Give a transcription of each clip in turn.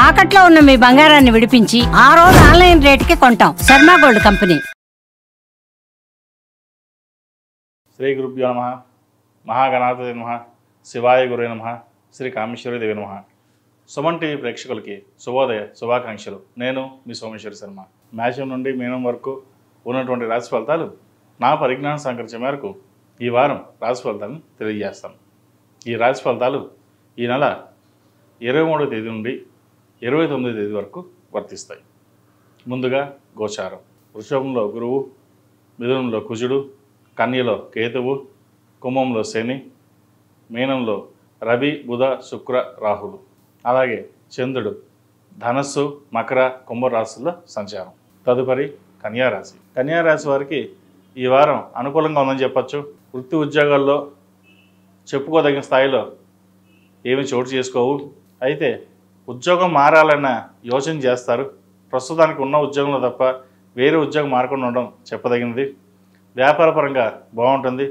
తాకట్లో ఉన్న మీ బంగారాన్ని విడిపించి ఆ రోజు ఆన్లైన్ రేటుకి కొంటాం. Sharma gold company. శ్రీ గురుభ్యో నమః. మహాగణాధిపతయే నమః. శివాయ గురవే నమః. శ్రీ కామేశ్వరి దేవి నమః. సుమన్ టీవీ ప్రేక్షకులకి శుభోదయ శుభాకాంక్షలు. నేను మీ సోమేశ్వరి శర్మ. మేషం నుండి మీనం వరకు ఉన్నటువంటి రాశి ఫలితాలు నా పరిజ్ఞానం సంకరించే మేరకు ఈ వారం రాశి ఫలితాలను తెలియజేస్తాను. ఈ రాశి ఫలితాలు ఈ నెల 23వ తేదీ నుండి 29వ తేదీ వరకు వర్తిస్తాయి. ముందుగా గోచారం. వృషభంలో గురువు, మిథునంలో కుజుడు, కన్యలో కేతువు, కుంభంలో శని, మీనంలో రవి, బుధ, శుక్ర, రాహులు. అలాగే చంద్రుడు ధనస్సు, మకర, కుంభరాశుల్లో సంచారం. తదుపరి కన్యారాశి. కన్యారాశి వారికి ఈ వారం అనుకూలంగా ఉందని చెప్పచ్చు. వృత్తి ఉద్యోగాల్లో చెప్పుకోదగిన స్థాయిలో ఏమి చోటు చేసుకోవు. అయితే ఉద్యోగం మారాలన్న యోచన చేస్తారు. ప్రస్తుతానికి ఉన్న ఉద్యోగంలో తప్ప వేరే ఉద్యోగం మారకుండా ఉండడం చెప్పదగినది. వ్యాపారపరంగా బాగుంటుంది.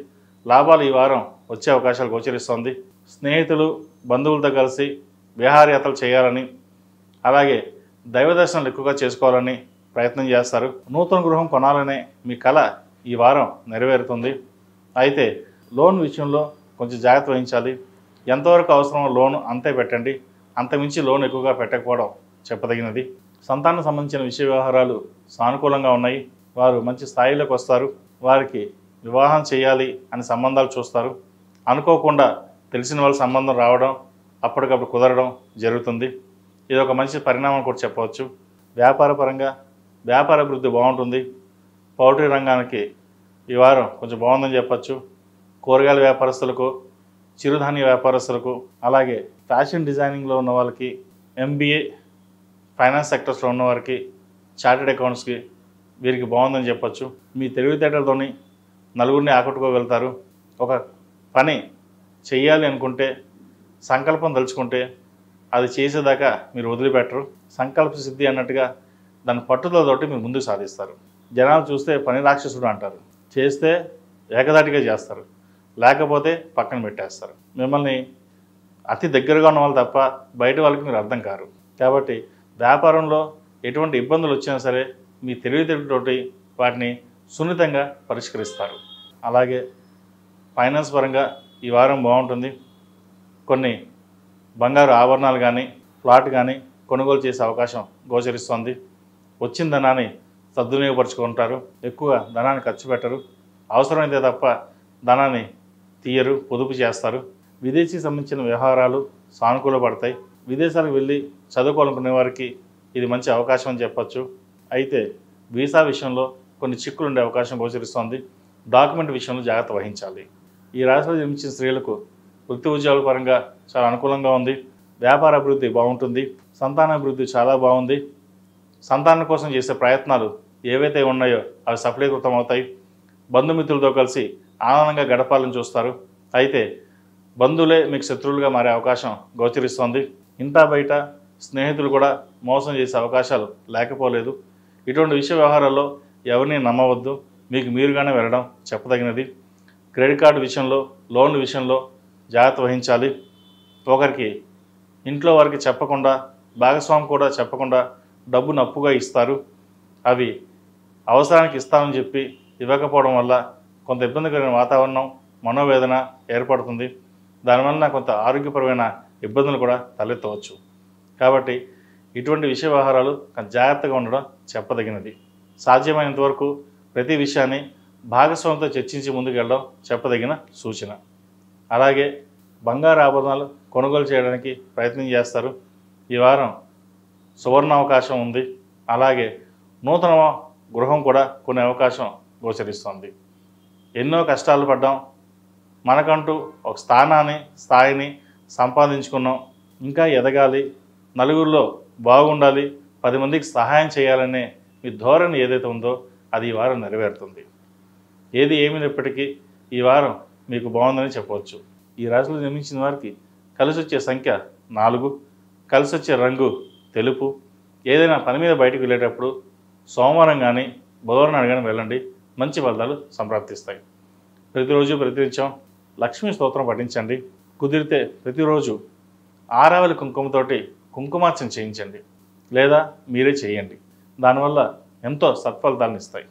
లాభాలు ఈ వారం వచ్చే అవకాశాలు గోచరిస్తుంది. స్నేహితులు, బంధువులతో కలిసి విహారయాత్రలు చేయాలని, అలాగే దైవ దర్శనాలు ఎక్కువగా చేసుకోవాలని ప్రయత్నం చేస్తారు. నూతన గృహం కొనాలనే మీ కళ ఈ వారం నెరవేరుతుంది. అయితే లోన్ విషయంలో కొంచెం జాగ్రత్త వహించాలి. ఎంతవరకు అవసరమో లోను అంతే పెట్టండి. అంతమించి లోన్ ఎక్కువగా పెట్టకపోవడం చెప్పదగినది. సంతానం సంబంధించిన విషయ వ్యవహారాలు సానుకూలంగా ఉన్నాయి. వారు మంచి స్థాయిలోకి వస్తారు. వారికి వివాహం చేయాలి అని సంబంధాలు చూస్తారు. అనుకోకుండా తెలిసిన వాళ్ళ సంబంధం రావడం, అప్పటికప్పుడు కుదరడం జరుగుతుంది. ఇది ఒక మంచి పరిణామం కూడా చెప్పవచ్చు. వ్యాపారపరంగా వ్యాపార అభివృద్ధి బాగుంటుంది. పౌల్ట్రీ రంగానికి ఈ వారం కొంచెం బాగుందని చెప్పచ్చు. కూరగాయల వ్యాపారస్తులకు, చిరుధాన్య వ్యాపారస్తులకు, అలాగే ఫ్యాషన్ డిజైనింగ్లో ఉన్న వాళ్ళకి, ఎంబీఏ, ఫైనాన్స్ సెక్టర్స్లో ఉన్నవారికి, చార్టెడ్ అకౌంట్స్కి వీరికి బాగుందని చెప్పచ్చు. మీ తెలివితేటలతోని నలుగురిని ఆకట్టుకోగలుగుతారు. ఒక పని చెయ్యాలి అనుకుంటే, సంకల్పం తలుచుకుంటే అది చేసేదాకా మీరు వదిలిపెట్టరు. సంకల్ప సిద్ధి అన్నట్టుగా దాని పట్టుదలతోటి మీరు ముందుకు సాధిస్తారు. జనాలు చూస్తే పని రాక్షసుడు అంటారు. చేస్తే ఏకదాటిగా చేస్తారు, లేకపోతే పక్కన పెట్టేస్తారు. మిమ్మల్ని అతి దగ్గరగా ఉన్న వాళ్ళు తప్ప బయట వాళ్ళకి మీరు అర్థం కారు. కాబట్టి వ్యాపారంలో ఎటువంటి ఇబ్బందులు వచ్చినా సరే మీ తెలివితేటతోటి వాటిని సున్నితంగా పరిష్కరిస్తారు. అలాగే ఫైనాన్స్ పరంగా ఈ వారం బాగుంటుంది. కొన్ని బంగారు ఆభరణాలు కానీ, ప్లాట్ కానీ కొనుగోలు చేసే అవకాశం గోచరిస్తుంది. వచ్చిన ధనాన్ని సద్వినియోగపరుచుకుంటారు. ఎక్కువ ధనాన్ని ఖర్చు పెట్టరు. అవసరమైతే తప్ప ధనాన్ని తీయరు, పొదుపు చేస్తారు. విదేశీ సంబంధించిన వ్యవహారాలు సానుకూలపడతాయి. విదేశాలకు వెళ్ళి చదువుకోవాలనుకునే వారికి ఇది మంచి అవకాశం అని చెప్పచ్చు. అయితే వీసా విషయంలో కొన్ని చిక్కులు ఉండే అవకాశం గోచరిస్తుంది. డాక్యుమెంట్ విషయంలో జాగ్రత్త వహించాలి. ఈ రాశిలో జన్మించిన స్త్రీలకు వృత్తి ఉద్యోగాల పరంగా చాలా అనుకూలంగా ఉంది. వ్యాపార అభివృద్ధి బాగుంటుంది. సంతానాభివృద్ధి చాలా బాగుంది. సంతానం కోసం చేసే ప్రయత్నాలు ఏవైతే ఉన్నాయో అవి సఫలీకృతం అవుతాయి. బంధుమిత్రులతో కలిసి ఆనందంగా గడపాలని చూస్తారు. అయితే బంధువులే మీకు శత్రువులుగా మారే అవకాశం గోచరిస్తోంది. ఇంటా బయట స్నేహితులు కూడా మోసం చేసే అవకాశాలు లేకపోలేదు. ఇటువంటి విషయ వ్యవహారాల్లో ఎవరిని నమ్మవద్దు. మీకు మీరుగానే వెళ్ళడం చెప్పదగినది. క్రెడిట్ కార్డు విషయంలో, లోన్ విషయంలో జాగ్రత్త వహించాలి. ఒకరికి ఇంట్లో వారికి చెప్పకుండా, భాగస్వామి కూడా చెప్పకుండా డబ్బును అప్పుగా ఇస్తారు. అవి అవసరానికి ఇస్తామని చెప్పి ఇవ్వకపోవడం వల్ల కొంత ఇబ్బందికరమైన వాతావరణం, మనోవేదన ఏర్పడుతుంది. దానివల్ల కొంత ఆరోగ్యపరమైన ఇబ్బందులు కూడా తలెత్తవచ్చు. కాబట్టి ఇటువంటి విషయ వ్యవహారాలు జాగ్రత్తగా ఉండడం చెప్పదగినది. సాధ్యమైనంత వరకు ప్రతి విషయాన్ని భాగస్వామితో చర్చించి ముందుకు వెళ్ళడం చెప్పదగిన సూచన. అలాగే బంగారు ఆభరణాలు కొనుగోలు చేయడానికి ప్రయత్నం చేస్తారు. ఈ వారం సువర్ణ అవకాశం ఉంది. అలాగే నూతన గృహం కూడా కొనే అవకాశం గోచరిస్తుంది. ఎన్నో కష్టాలు పడ్డాం, మనకంటూ ఒక స్థాయిని సంపాదించుకున్నాం. ఇంకా ఎదగాలి, నలుగురిలో బాగుండాలి, 10 మందికి సహాయం చేయాలనే మీ ధోరణి ఏదైతే ఉందో అది ఈ వారం నెరవేరుతుంది. ఏది ఏమైనప్పటికీ ఈ వారం మీకు బాగుందని చెప్పవచ్చు. ఈ రాశిలో జన్మించిన వారికి కలిసి వచ్చే సంఖ్య 4, కలిసి వచ్చే రంగు తెలుపు. ఏదైనా పని మీద బయటకు వెళ్ళేటప్పుడు సోమవారం కానీ బుధవారం నాడు కానీ వెళ్ళండి. మంచి ఫలితాలు సంప్రాప్తిస్తాయి. ప్రతిరోజు ప్రతినిత్యం లక్ష్మీ స్తోత్రం పఠించండి. కుదిరితే ప్రతిరోజు ఆరావళి కుంకుమతోటి కుంకుమార్చన చేయించండి లేదా మీరే చేయండి. దానివల్ల ఎంతో సత్ఫలితాలను ఇస్తాయి.